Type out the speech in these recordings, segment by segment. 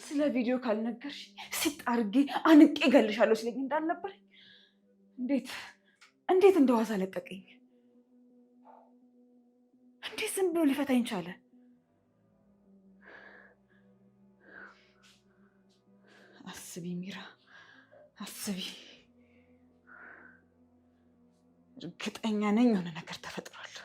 ስለ ቪዲዮ ካልነገርሽ ሲጣርጌ አንቄ እገልሻለሁ ሲለኝ እንዳልነበር እንዴት እንደዋዛ ለቀቀኝ? እንዴት ዝም ብሎ ሊፈታኝ ቻለ? አስቢ ሚራ፣ አስቢ። እርግጠኛ ነኝ የሆነ ነገር ተፈጥሯል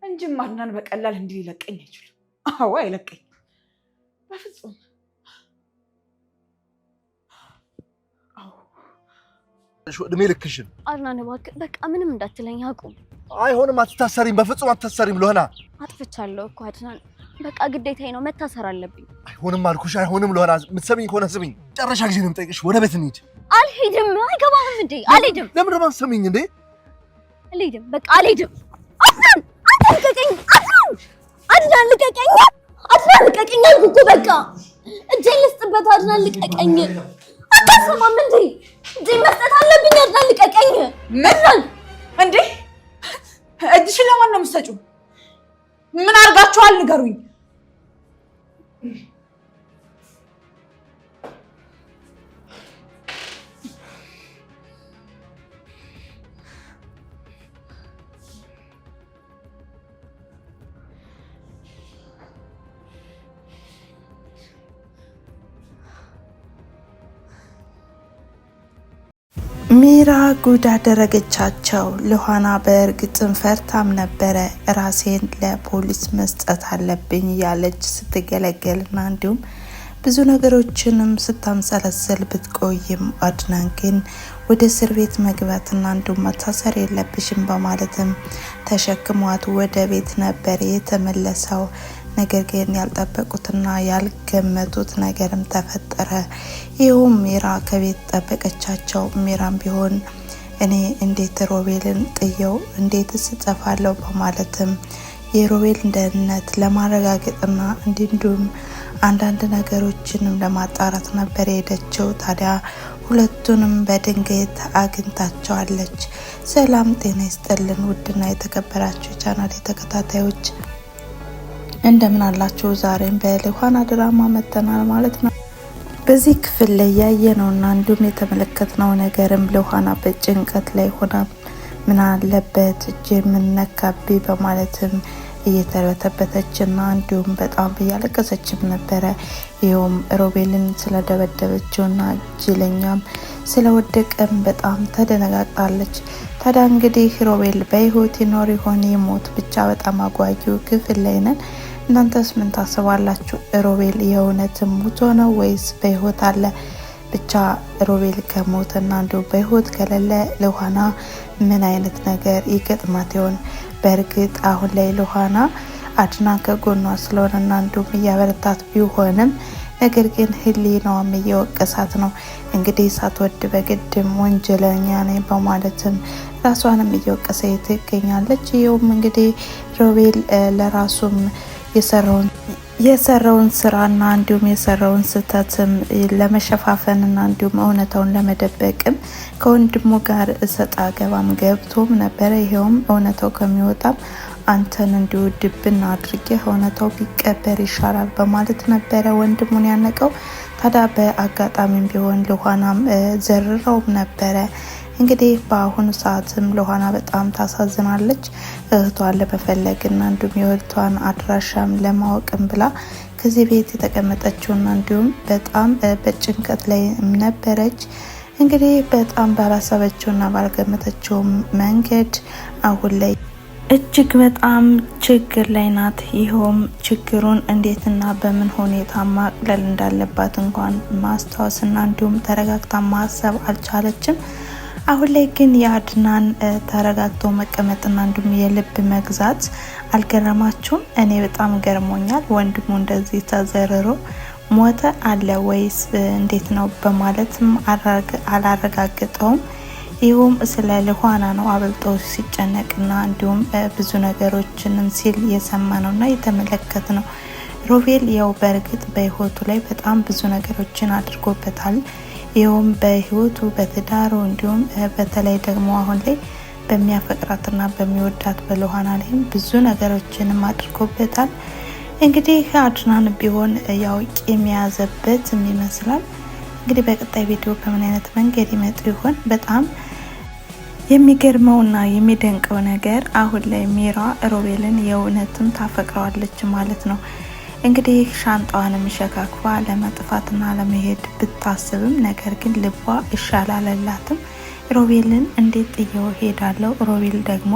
እንጂ አድናን በቀላል እንዲህ ሊለቀኝ አይችልም። አዎ አይለቀኝ በፍጹም። እድሜ ልክሽን አድናን እባክህ በቃ ምንም እንዳትለኝ አቁም። አይሆንም፣ አትታሰሪም፣ በፍጹም አትታሰሪም። ሎህና አጥፍቻለሁ እኮ አድናን፣ በቃ ግዴታዬ ነው፣ መታሰር አለብኝ። አይሆንም አልኩሽ፣ አይሆንም። ሎህና የምትሰሚኝ ከሆነ ስሚኝ፣ ጨረሻ ጊዜ ነው የምጠይቅሽ። ወደ ቤት እንሂድ። አልሄድም። አይገባህም እንዴ? አልሄድም። ለምን ነው የማትሰሚኝ እንዴ? አልሄድም፣ በቃ አልሄድም። አድናን አንተ ልቀቀኝ! አድናን ልቀቀኝ! አድናን ልቀቀኝ አልኩህ እኮ በቃ እጄን ልስጥበት። አድናን ልቀቀኝ! አታሰማም እንዴ? እጄን መስጠት አለብኝ። አድናን ልቀቀኝ! ምን እንዴ? እጅሽን ለማን ነው የምትሰጪው? ምን አድርጋችኋል ንገሩኝ። ሚራ ጉድ አደረገቻቸው። ሎሃና በእርግጥም ፈርታም ነበረ። ራሴን ለፖሊስ መስጠት አለብኝ ያለች ስትገለገልና እንዲሁም ብዙ ነገሮችንም ስታምሰለሰል ብትቆይም አድናን ግን ወደ እስር ቤት መግባትና እንዲሁም መታሰር የለብሽም በማለትም ተሸክሟት ወደ ቤት ነበር የተመለሰው። ነገር ግን ያልጠበቁትና ያልገመቱት ነገርም ተፈጠረ። ይኸውም ሚራ ከቤት ጠበቀቻቸው። ሚራም ቢሆን እኔ እንዴት ሮቤልን ጥየው እንዴትስ እጠፋለሁ በማለትም የሮቤልን ደህንነት ለማረጋገጥና እንዲሁም አንዳንድ ነገሮችንም ለማጣራት ነበር የሄደችው። ታዲያ ሁለቱንም በድንገት አግኝታቸዋለች። ሰላም ጤና ይስጥልን ውድና የተከበራችሁ ቻናል ተከታታዮች እንደምን አላችሁ? ዛሬም በሎሃና ድራማ መተናል ማለት ነው። በዚህ ክፍል ላይ ያየነውና እንዲሁም የተመለከትነው ነገርም ሎሃና በጭንቀት ላይ ሆና ምን አለበት እጄ ምን ነካቢ በማለትም እየተረተበተችና እንዲሁም በጣም እያለቀሰችም ነበረ። ይኸውም ሮቤልን ስለደበደበችውና ጅለኛም ስለወደቀም በጣም ተደነጋግጣለች። ታዲያ እንግዲህ ሮቤል በህይወት ይኖር ይሆን ይሞት? ብቻ በጣም አጓጊው ክፍል ላይ ነን። እናንተስ ምን ታስባላችሁ? ሮቤል የእውነትም ሞቶ ነው ወይስ በህይወት አለ? ብቻ ሮቤል ከሞተና እንዲሁም በህይወት ከሌለ ሎሃና ምን አይነት ነገር ይገጥማት ይሆን? በእርግጥ አሁን ላይ ሎሃና አድናን ከጎኗ ስለሆነና እንዲሁም እያበረታት ቢሆንም ነገር ግን ህሊናዋም እየወቀሳት ነው። እንግዲህ ሳትወድ በግድም ወንጀለኛ ነኝ በማለትም ራሷንም እየወቀሰ ትገኛለች። ይኸውም እንግዲህ ሮቤል ለራሱም የሰራውን ስራና እንዲሁም የሰራውን ስህተትም ለመሸፋፈንና እንዲሁም እውነታውን ለመደበቅም ከወንድሙ ጋር እሰጣ ገባም ገብቶም ነበረ። ይሄውም እውነታው ከሚወጣም አንተን እንዲሁ ድብና አድርጌ እውነታው ቢቀበር ይሻላል በማለት ነበረ ወንድሙን ያነቀው። ታዲያ በአጋጣሚም ቢሆን ሎሃናም ዘርረውም ነበረ። እንግዲህ በአሁኑ ሰዓትም ሎሃና በጣም ታሳዝናለች። እህቷን ለመፈለግና እንዲሁም የእህቷን አድራሻም ለማወቅም ብላ ከዚህ ቤት የተቀመጠችውና እንዲሁም በጣም በጭንቀት ላይ ነበረች። እንግዲህ በጣም ባላሰበችውና ባልገመተችው መንገድ አሁን ላይ እጅግ በጣም ችግር ላይ ናት። ይኸውም ችግሩን እንዴትና በምን ሁኔታ ማቅለል እንዳለባት እንኳን ማስታወስና እንዲሁም ተረጋግታ ማሰብ አልቻለችም። አሁን ላይ ግን የአድናን ተረጋግቶ መቀመጥና እንዲሁም የልብ መግዛት አልገረማችሁም? እኔ በጣም ገርሞኛል። ወንድሙ እንደዚህ ተዘርሮ ሞተ አለ ወይስ እንዴት ነው በማለትም አላረጋግጠውም። ይሁም ስለ ሎሃና ነው አብልጦ ሲጨነቅና እንዲሁም ብዙ ነገሮችንም ሲል የሰማነውና የተመለከት ነው። ሮቤል ያው በእርግጥ በህይወቱ ላይ በጣም ብዙ ነገሮችን አድርጎበታል። ይሁም በህይወቱ በትዳሩ እንዲሁም በተለይ ደግሞ አሁን ላይ በሚያፈቅራትና በሚወዳት በሎሃና ላይም ብዙ ነገሮችንም አድርጎበታል። እንግዲህ አድናን ቢሆን ያው የሚያዘበት ይመስላል። እንግዲህ በቀጣይ ቪዲዮ በምን አይነት መንገድ ይመጡ ይሆን? በጣም የሚገርመውና የሚደንቀው ነገር አሁን ላይ ሜራ ሮቤልን የእውነትም ታፈቅረዋለች ማለት ነው። እንግዲህ ሻንጣዋንም ሸካክፋ ለመጥፋትና ለመሄድ ብታስብም ነገር ግን ልቧ ይሻላለላትም። ሮቤልን እንዴት ጥየው ሄዳለው? ሮቤል ደግሞ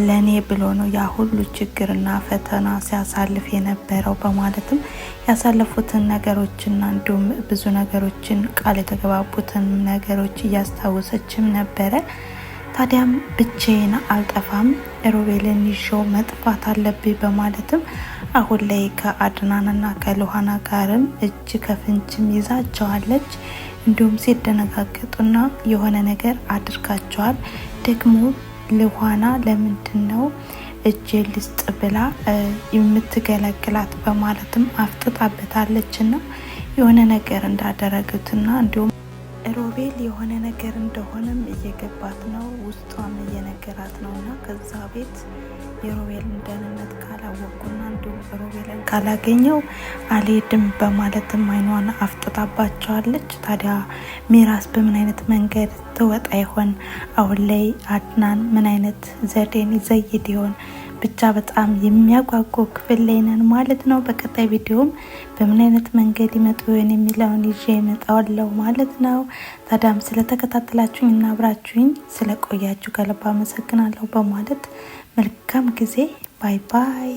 ለኔ ብሎ ነው ያ ሁሉ ችግርና ፈተና ሲያሳልፍ የነበረው በማለትም ያሳለፉትን ነገሮችና እንዲሁም ብዙ ነገሮችን ቃል የተገባቡትን ነገሮች እያስታወሰችም ነበረ። ታዲያም ብቻዬን አልጠፋም ሮቤልን ይዤው መጥፋት አለብኝ በማለትም አሁን ላይ ከአድናንና ከሉሃና ጋርም እጅ ከፍንጅም ይዛቸዋለች። እንዲሁም ሲደነጋገጡና የሆነ ነገር አድርጋቸዋል። ደግሞ ሉሃና ለምንድነው እጅ ልስጥ ብላ የምትገለግላት በማለትም አፍጥጣበታለችና የሆነ ነገር እንዳደረጉትና እንዲሁም ሮቤል የሆነ ነገር እንደሆነም እየገባት ነው። ውስጧም እየነገራት ነውና ከዛ ቤት የሮቤልን ደህንነት ካላወቁና እንዲሁም ሮቤልን ካላገኘው አልሄድም በማለትም አይኗን አፍጥጣባቸዋለች። ታዲያ ሜራስ በምን አይነት መንገድ ትወጣ ይሆን? አሁን ላይ አድናን ምን አይነት ዘዴን ይዘይድ ይሆን? ብቻ በጣም የሚያጓጓ ክፍል ላይ ነን ማለት ነው። በቀጣይ ቪዲዮም በምን አይነት መንገድ ይመጡ ይሆን የሚለውን ይዤ እመጣለሁ ማለት ነው። ታዲያም ስለተከታተላችሁኝ እና አብራችሁኝ ስለቆያችሁ ከልብ አመሰግናለሁ በማለት መልካም ጊዜ። ባይ ባይ።